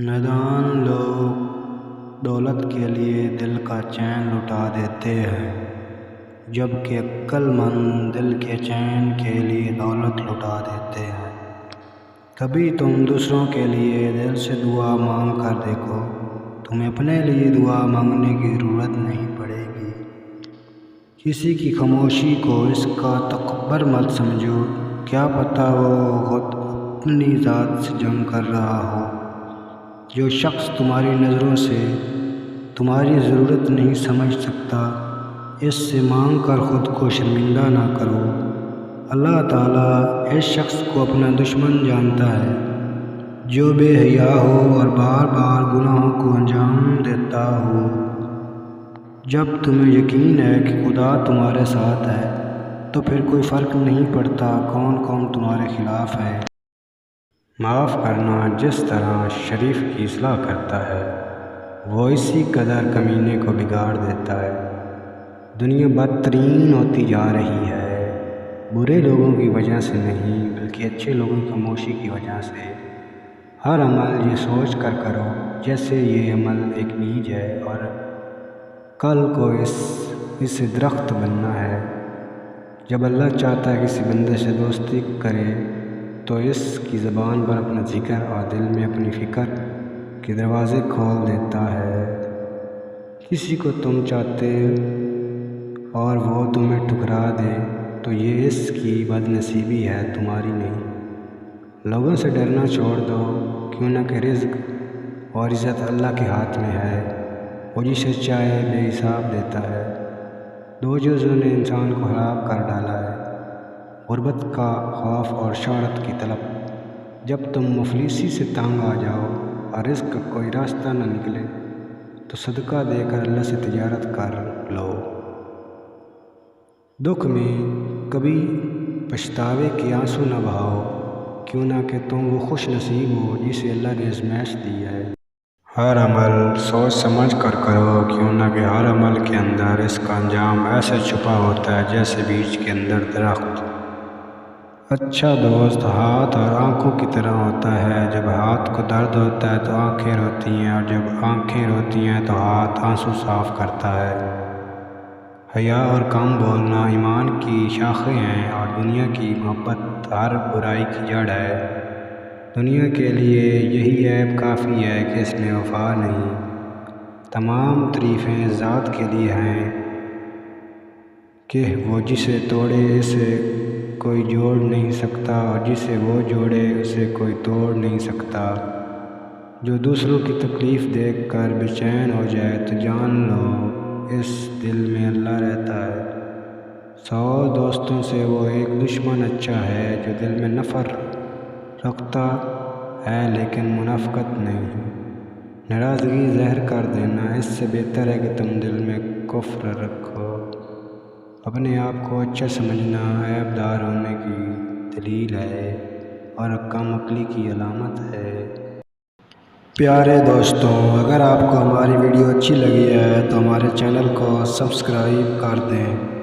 نادان لوگ دولت کے لیے دل کا چین لٹا دیتے ہیں، جبکہ عقل مند دل کے چین کے لیے دولت لٹا دیتے ہیں۔ کبھی تم دوسروں کے لیے دل سے دعا مانگ کر دیکھو، تمہیں اپنے لیے دعا مانگنے کی ضرورت نہیں پڑے گی۔ کسی کی خاموشی کو اس کا تکبر مت سمجھو، کیا پتہ وہ خود اپنی ذات سے جنگ کر رہا ہو۔ جو شخص تمہاری نظروں سے تمہاری ضرورت نہیں سمجھ سکتا، اس سے مانگ کر خود کو شرمندہ نہ کرو۔ اللہ تعالیٰ اس شخص کو اپنا دشمن جانتا ہے جو بے حیا ہو اور بار بار گناہوں کو انجام دیتا ہو۔ جب تمہیں یقین ہے کہ خدا تمہارے ساتھ ہے تو پھر کوئی فرق نہیں پڑتا کون تمہارے خلاف ہے۔ معاف کرنا جس طرح شریف کی اصلاح کرتا ہے، وہ اسی قدر کمینے کو بگاڑ دیتا ہے۔ دنیا بدترین ہوتی جا رہی ہے، برے لوگوں کی وجہ سے نہیں بلکہ اچھے لوگوں کی خاموشی کی وجہ سے۔ ہر عمل یہ سوچ کر کرو جیسے یہ عمل ایک بیج ہے اور کل کو اس سے درخت بننا ہے۔ جب اللہ چاہتا ہے کسی بندے سے دوستی کرے تو اس کی زبان پر اپنا ذکر اور دل میں اپنی فکر کے دروازے کھول دیتا ہے۔ کسی کو تم چاہتے اور وہ تمہیں ٹھکرا دے تو یہ اس کی بد نصیبی ہے، تمہاری نہیں۔ لوگوں سے ڈرنا چھوڑ دو، کیوں نہ کہ رزق اور عزت اللہ کے ہاتھ میں ہے، وہ جسے چاہے بے حساب دیتا ہے۔ دو چیزوں نے انسان کو ہلاک کر ڈالا ہے، غربت کا خوف اور شہرت کی طلب۔ جب تم مفلسی سے تنگ آ جاؤ اور رزق کا کوئی راستہ نہ نکلے تو صدقہ دے کر اللہ سے تجارت کر لو۔ دکھ میں کبھی پچھتاوے کے آنسو نہ بہاؤ، کیوں نہ کہ تم وہ خوش نصیب ہو جسے اللہ نے آزمائش دی ہے۔ ہر عمل سوچ سمجھ کر کرو، کیوں نہ کہ ہر عمل کے اندر اس کا انجام ایسے چھپا ہوتا ہے جیسے بیج کے اندر درخت۔ اچھا دوست ہاتھ اور آنکھوں کی طرح ہوتا ہے، جب ہاتھ کو درد ہوتا ہے تو آنکھیں روتی ہیں اور جب آنکھیں روتی ہیں تو ہاتھ آنسو صاف کرتا ہے۔ حیا اور کم بولنا ایمان کی شاخیں ہیں اور دنیا کی محبت ہر برائی کی جڑ ہے۔ دنیا کے لیے یہی عیب کافی ہے کہ اس میں وفا نہیں۔ تمام تعریفیں ذات کے لیے ہیں کہ وہ جسے توڑے اسے کوئی جوڑ نہیں سکتا اور جسے وہ جوڑے اسے کوئی توڑ نہیں سکتا۔ جو دوسروں کی تکلیف دیکھ کر بے چین ہو جائے تو جان لو اس دل میں اللہ رہتا ہے۔ 100 دوستوں سے وہ ایک دشمن اچھا ہے جو دل میں نفرت رکھتا ہے لیکن منافقت نہیں۔ ناراضگی زہر کر دینا اس سے بہتر ہے کہ تم دل میں کفر رکھو۔ اپنے آپ کو اچھا سمجھنا عیب دار ہونے کی دلیل ہے اور کم عقلی کی علامت ہے۔ پیارے دوستوں، اگر آپ کو ہماری ویڈیو اچھی لگی ہے تو ہمارے چینل کو سبسکرائب کر دیں۔